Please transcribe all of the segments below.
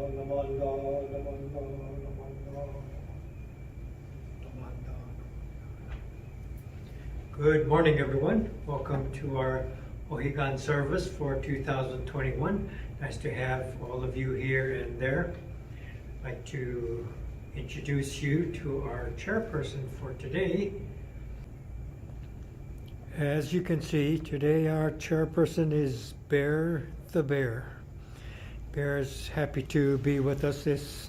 Good morning, everyone. Welcome to our Ohigan service for 2021. Nice to have all of you here and there. I'd like to introduce you to our chairperson for today. As you can see, today our chairperson is Bear the Bear. Bear is happy to be with us this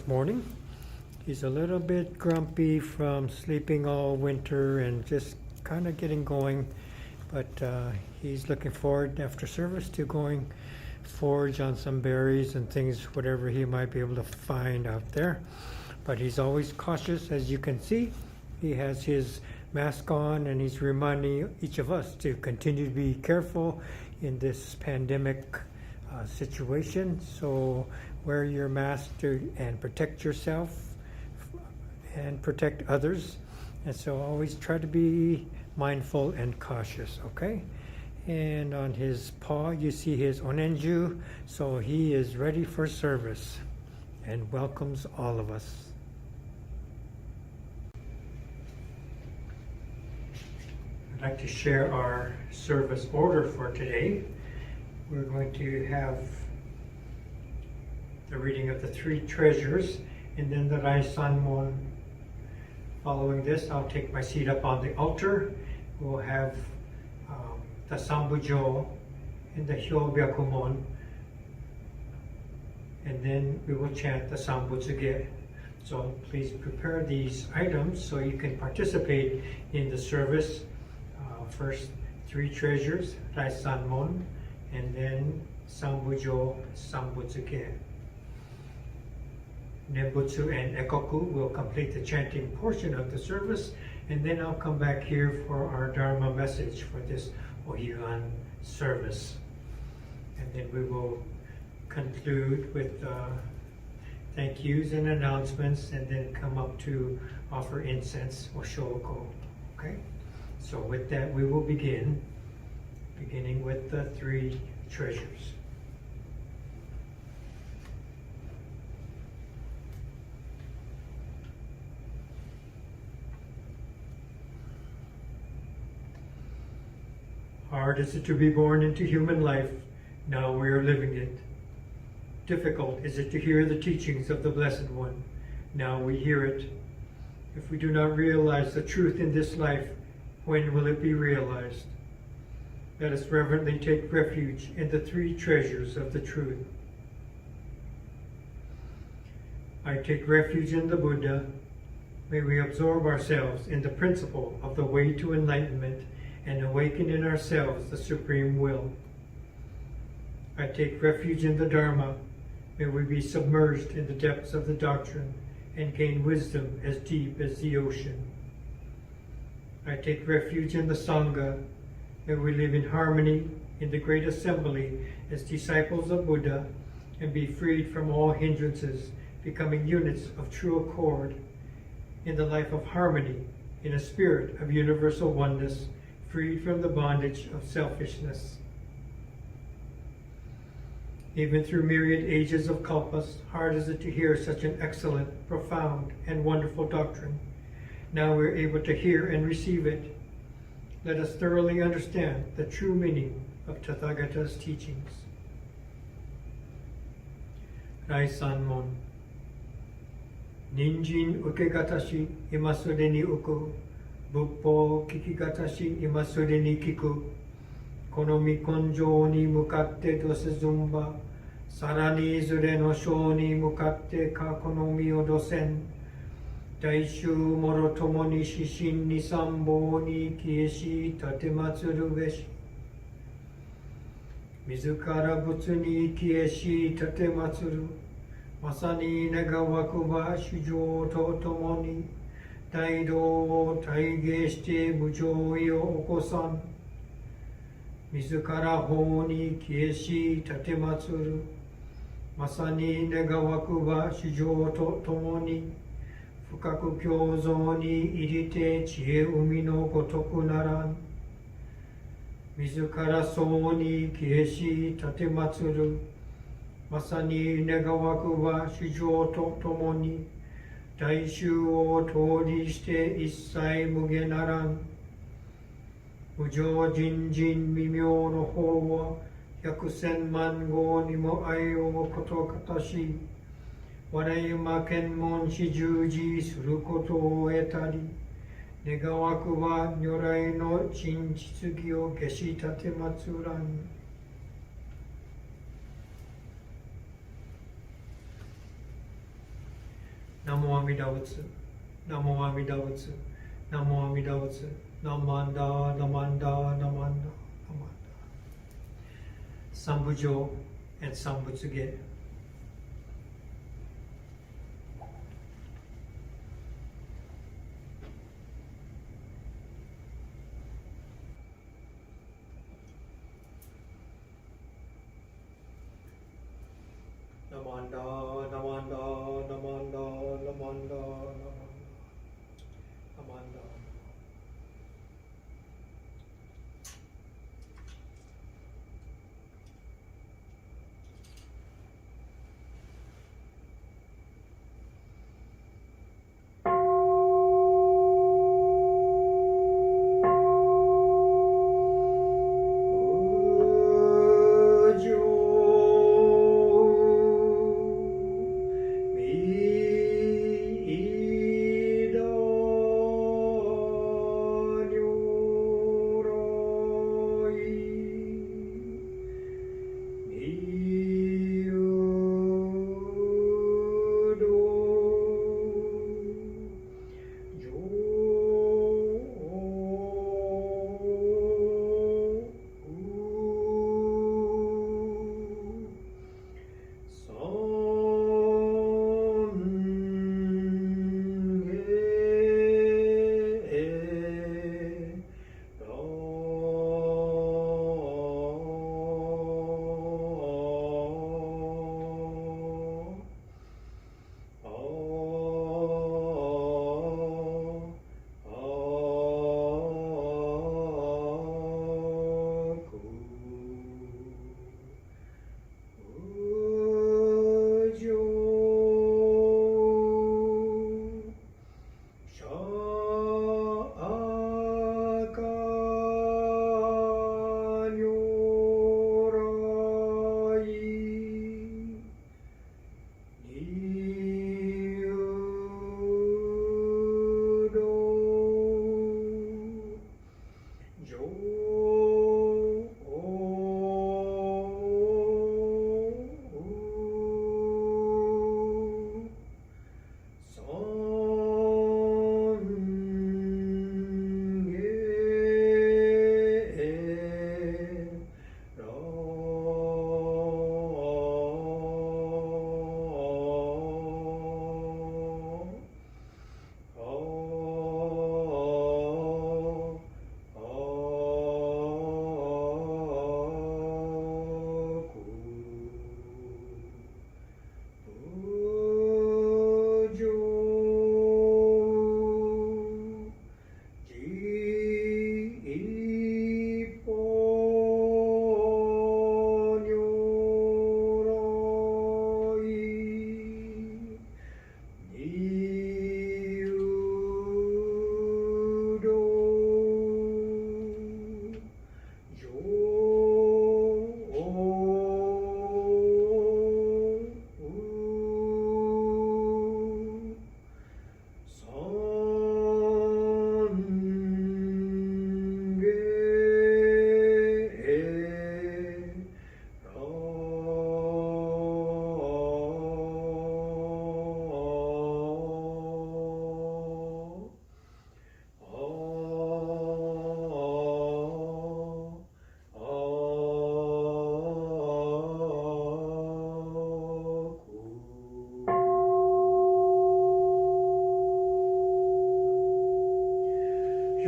morning. He's a little bit grumpy from sleeping all winter and just kind of getting going, but he's looking forward after service to going forage on some berries and things, whatever he might be able to find out there. But he's always cautious, as you can see. He has his mask on and he's reminding each of us to continue to be careful in this pandemic situation. So wear your mask and protect yourself and protect others, and so always try to be mindful and cautious, okay? And on his paw you see his onenju, so he is ready for service and welcomes all of us. I'd like to share our service order for today. We're going to have the reading of the three treasures and then the Raisanmon. Following this, I'll take my seat up on the altar. We'll have the Sanbutsuge and the Hyobyakumon, and then we will chant the Sanbutsuge. So please prepare these items so you can participate in the service. First, three treasures, Raisanmon, and then Sanbutsuge, Sanbutsuge. Nembutsu and Ekoku will complete the chanting portion of the service, and then I'll come back here for our Dharma message for this Ohigan service. And then we will conclude with thank yous and announcements, and then come up to offer incense, Oshoko. Okay? So with that, we will beginning with the three treasures. Hard is it to be born into human life, now we are living it. Difficult is it to hear the teachings of the Blessed One, now we hear it. If we do not realize the truth in this life, when will it be realized? Let us reverently take refuge in the three treasures of the truth. I take refuge in the Buddha. May we absorb ourselves in the principle of the way to enlightenment and awaken in ourselves the supreme will. I take refuge in the Dharma. May we be submerged in the depths of the doctrine and gain wisdom as deep as the ocean. I take refuge in the Sangha. May we live in harmony in the great assembly as disciples of Buddha and be freed from all hindrances, becoming units of true accord in the life of harmony, in a spirit of universal oneness, freed from the bondage of selfishness. Even through myriad ages of kalpas, hard is it to hear such an excellent, profound, and wonderful doctrine. Now we are able to hear and receive it. Let us thoroughly understand the true meaning of Tathagata's teachings. Raisanmon. Ninjin ukegatashi imasure ni uku. Buppo kikigatashi imasure ni kiku. Kono mikonjo ni mukatte dosezumba. Sarani zure no sho ni mukatte ka kono mi o dosen. Daishu moro tomo ni shishin ni sambo ni kieshi tatematsuru beshi. Mizukara butsu ni kieshi tatematsuru. Masani negawakuba shujo to tomo ni. Taido taige shite mujoi o okosan. Mizukara ho ni kieshi tatematsuru. Masani negawakuba shujo to tomo ni. Fukaku kyozo ni irite chie umi no gotoku naran. Mizukara so ni kieshi tatematsuru. まさに願わくは主情とともに大衆を通りして一切無下ならん。無常人人微妙の方は百千万号にも愛をことかたし、我今検問し従事することを得たり、願わくは如来の真実義を消し立てまつらん。ナモ阿弥陀仏、ナモ阿弥陀仏、ナモ阿弥陀仏、ナマンダー、ナマンダー、ナマンダー、ナマンダー。Sanbutsuge and Sanbutsuge. Namanda, Namanda, Namanda, Namanda, Namanda.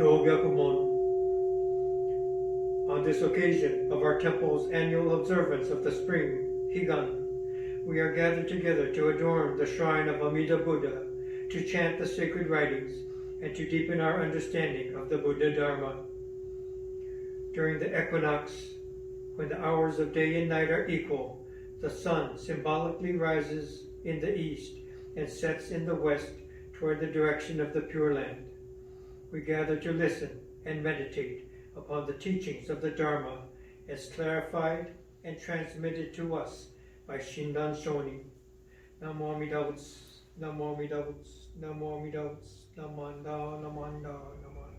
Hyobyakumon. On this occasion of our temple's annual observance of the Spring Higan, we are gathered together to adorn the Shrine of Amida Buddha, to chant the sacred writings, and to deepen our understanding of the Buddha-Dharma. During the equinox, when the hours of day and night are equal, The sun symbolically rises in the east and sets in the west toward the direction of the Pure Land. We gather to listen and meditate upon the teachings of the Dharma as clarified and transmitted to us by Shinran Shonin. Namo Amida Buddha, Namo Amida Buddha, Namo Amida Buddha, Namanda, Namanda, Namanda.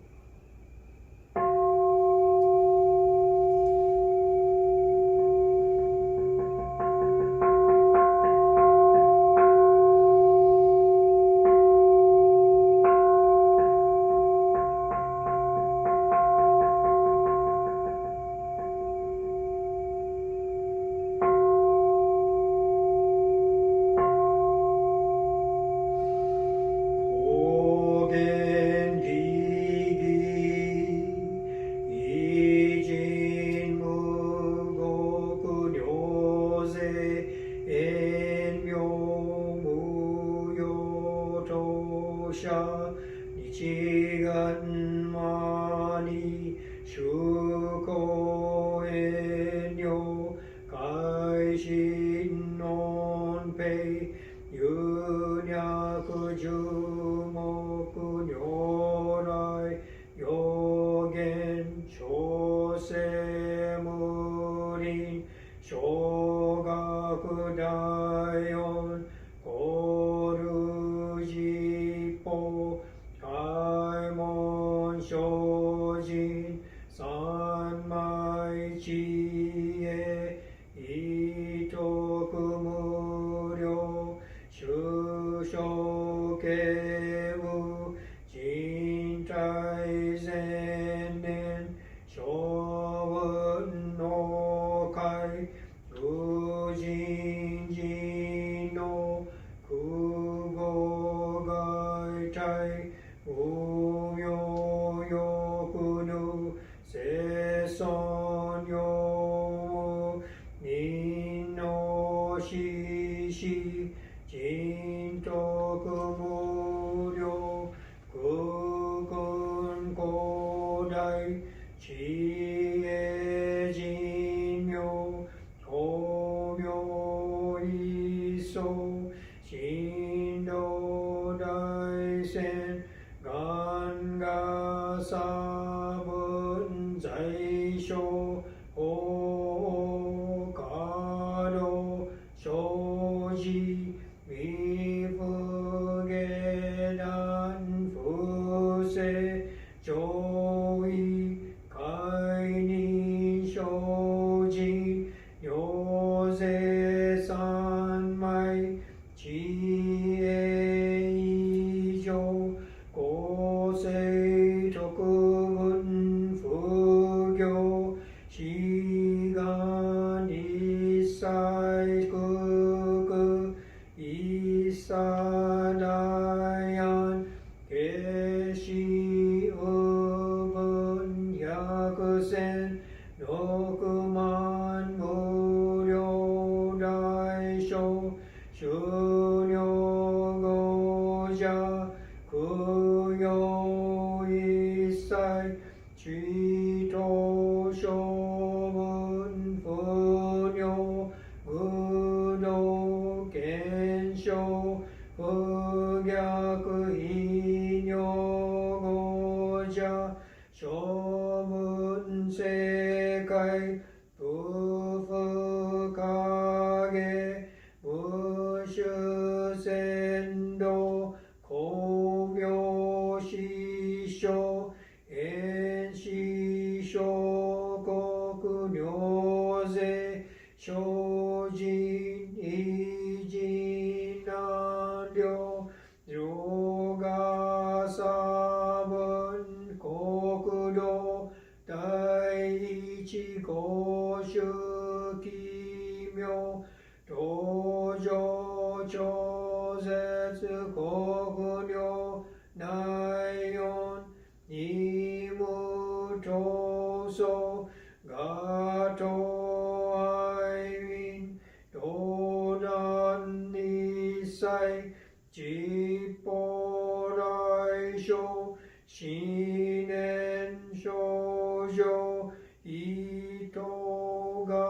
Shinen shoujo ito ga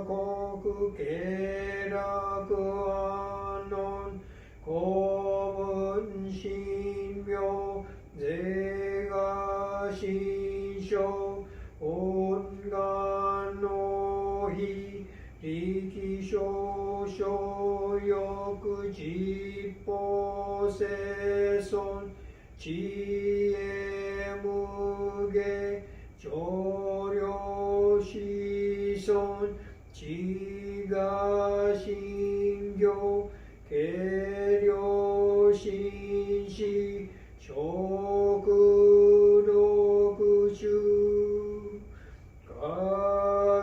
koku ke 十歩生尊知恵無下上領子孫知が信行軽量心志食六種家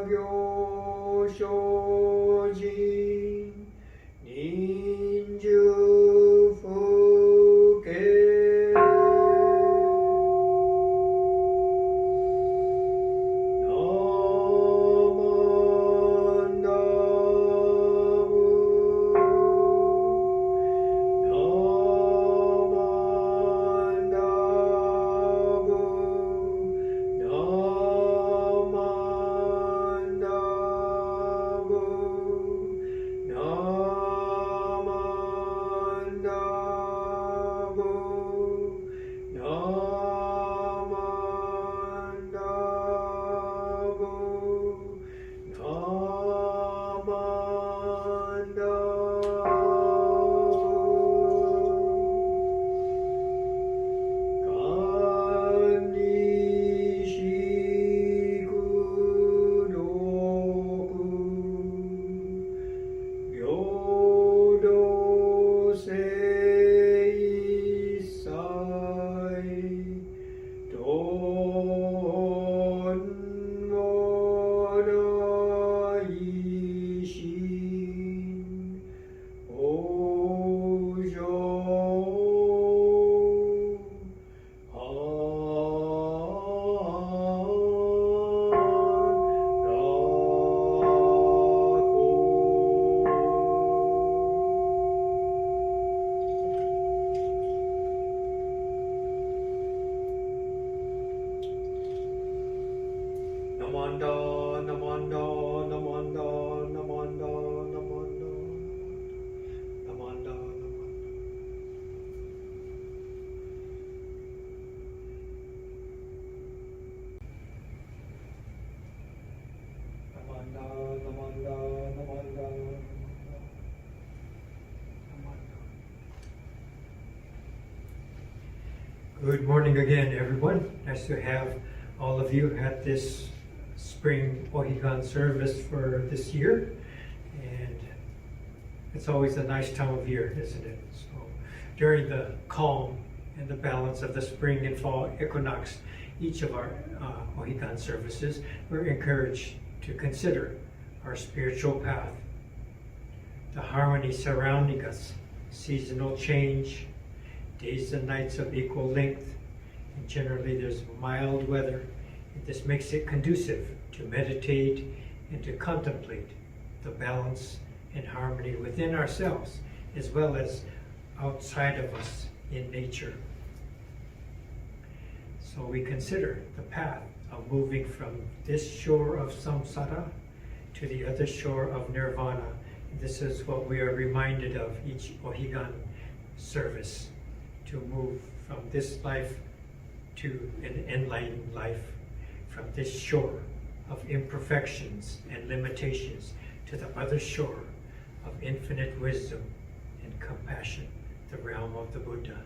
業精進忍辱不敬Good morning again, everyone. Nice to have all of you at this Spring Higan service for this year. And it's always a nice time of year, isn't it? So during the calm and the balance of the spring and fall equinox, each of our Ohigan services, we're encouraged to consider our spiritual path, the harmony surrounding us, seasonal change, days and nights of equal length, and generally there's mild weather. And this makes it conducive to meditate and to contemplate the balance and harmony within ourselves as well as outside of us in nature. So we consider the path of moving from this shore of samsara to the other shore of nirvana. And this is what we are reminded of each Ohigan service, to move from this life to an enlightened life, from this shore of imperfections and limitations to the other shore of infinite wisdom and compassion, the realm of the Buddha.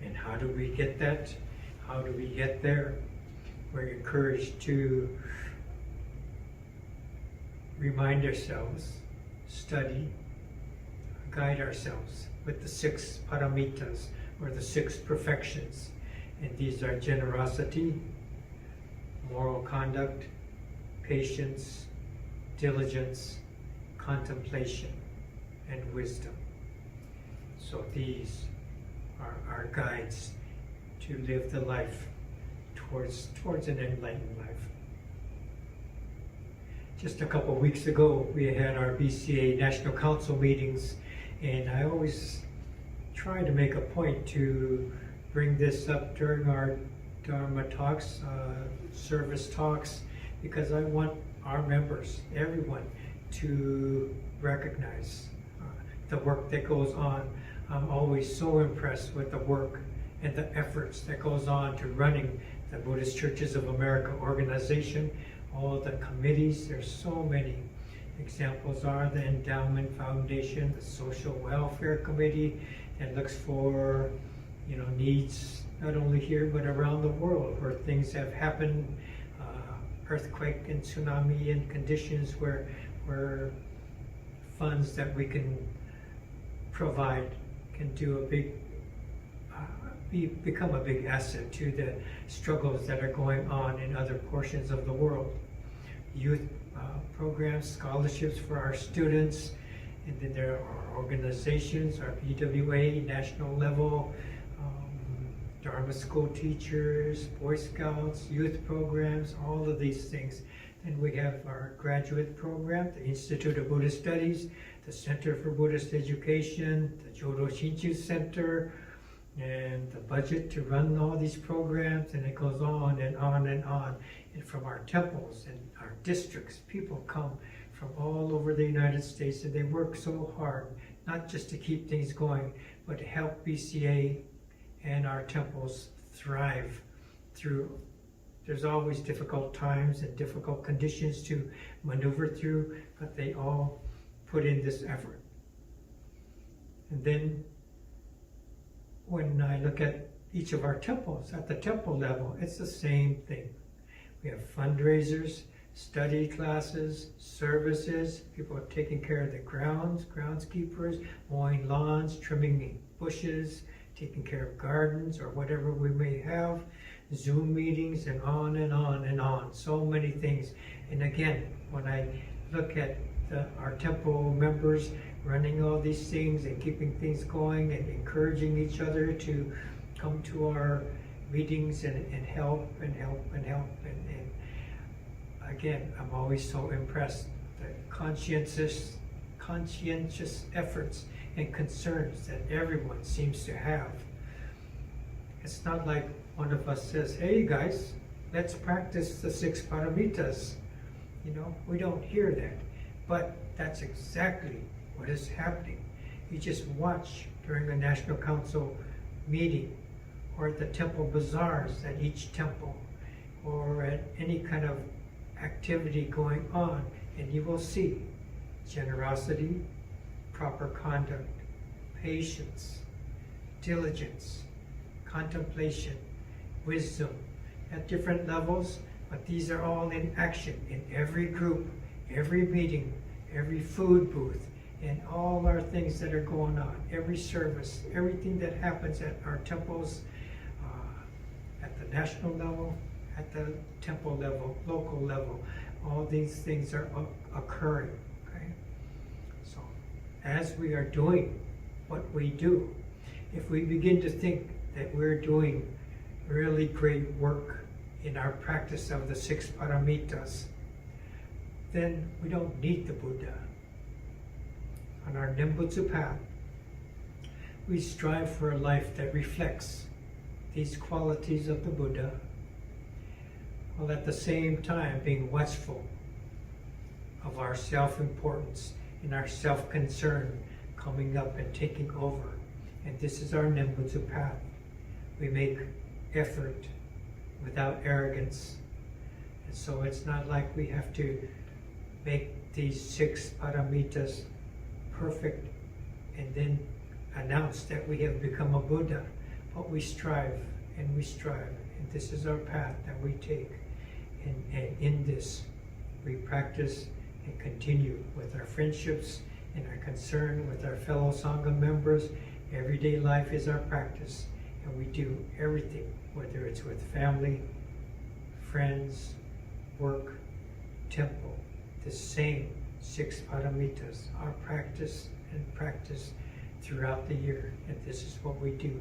And how do we get that? How do we get there? We're encouraged to remind ourselves, study, guide ourselves with the 6 paramitas, or the 6 perfections. And these are generosity, moral conduct, patience, diligence, contemplation, and wisdom. So these are our guides to live the life towards an enlightened life. Just a couple weeks ago, we had our BCA National Council meetings, and I always try to make a point to bring this up during our Dharma talks, service talks, because I want our members, everyone, to recognize the work that goes on. I'm always so impressed with the work and the efforts that goes on to running the Buddhist Churches of America organization, all the committees, there's so many. Examples are the Endowment Foundation, the Social Welfare Committee that looks for, needs not only here but around the world where things have happened, earthquake and tsunami and conditions where funds that we can provide can do a big, become a big asset to the struggles that are going on in other portions of the world. Youth programs, scholarships for our students, and then there are organizations, our PWA, national level, Dharma school teachers, Boy Scouts, youth programs, all of these things. And we have our graduate program, the Institute of Buddhist Studies, the Center for Buddhist Education, the Jodo Shinchu Center, and the budget to run all these programs, and it goes on and on and on. And from our temples and our districts, people come from all over the United States, and they work so hard, not just to keep things going, but to help BCA and our temples thrive through. There's always difficult times and difficult conditions to maneuver through, but they all put in this effort. And then when I look at each of our temples, at the temple level, it's the same thing. We have fundraisers, study classes, services, people are taking care of the groundskeepers, mowing lawns, trimming bushes, taking care of gardens or whatever we may have, Zoom meetings, and on and on and on. So many things. And again, when I look at our temple members running all these things and keeping things going and encouraging each other to come to our meetings and help. And again, I'm always so impressed the conscientious efforts and concerns that everyone seems to have. It's not like one of us says, hey guys, let's practice the 6 paramitas. We don't hear that. But that's exactly what is happening. You just watch during a National Council meeting or at the temple bazaars at each temple or at any kind of activity going on, and you will see generosity, proper conduct, patience, diligence, contemplation, wisdom at different levels, but these are all in action in every group, every meeting, every food booth, and all our things that are going on, every service, everything that happens at our temples, at the national level, at the temple level, local level, all these things are occurring. Okay? So as we are doing what we do, if we begin to think that we're doing really great work in our practice of the 6 paramitas, then we don't need the Buddha. On our Nembutsu path, we strive for a life that reflects these qualities of the Buddha, while at the same time being watchful of our self-importance and our self-concern coming up and taking over. And this is our Nembutsu path. We make effort without arrogance. And so it's not like we have to make these 6 paramitas perfect and then announce that we have become a Buddha. But we strive and we strive. And this is our path that we take. And in this, we practice and continue with our friendships and our concern with our fellow Sangha members. Everyday life is our practice. And we do everything, whether it's with family, friends, work, temple, the same 6 paramitas, our practice and practice throughout the year. And this is what we do.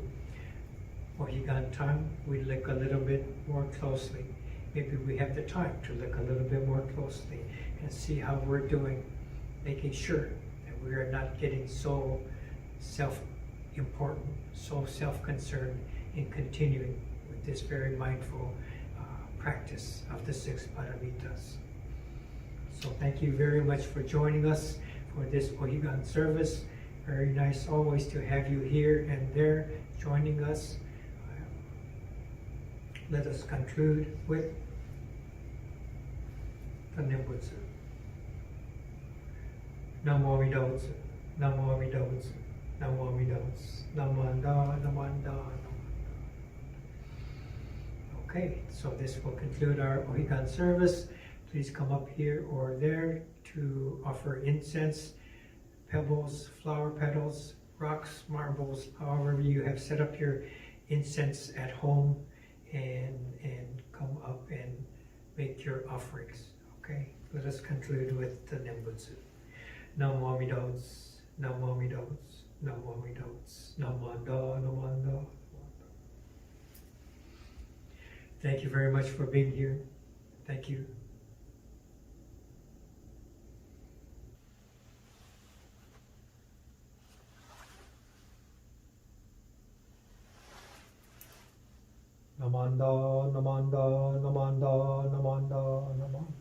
Ohigan time, we look a little bit more closely. Maybe we have the time to look a little bit more closely and see how we're doing, making sure that we are not getting so self-important, so self-concerned, in continuing with this very mindful practice of the 6 paramitas. So thank you very much for joining us for this Ohigan service. Very nice always to have you here and there joining us. Let us conclude with the Nembutsu. Namo Amida Butsu, Namo Amida Butsu, Namo Amida Butsu, Namanda, Namanda, Namanda. Okay, so this will conclude our Ohigan service. Please come up here or there to offer incense, pebbles, flower petals, rocks, marbles, however you have set up your incense at home, and come up and make your offerings. Okay, let us conclude with the Nembutsu. Namo Amida Butsu, Namo Amida Butsu, Namo Amida Butsu, Namanda, Namanda. Thank you very much for being here. Thank you. Namanda, Namanda, Namanda, Namanda, Namanda.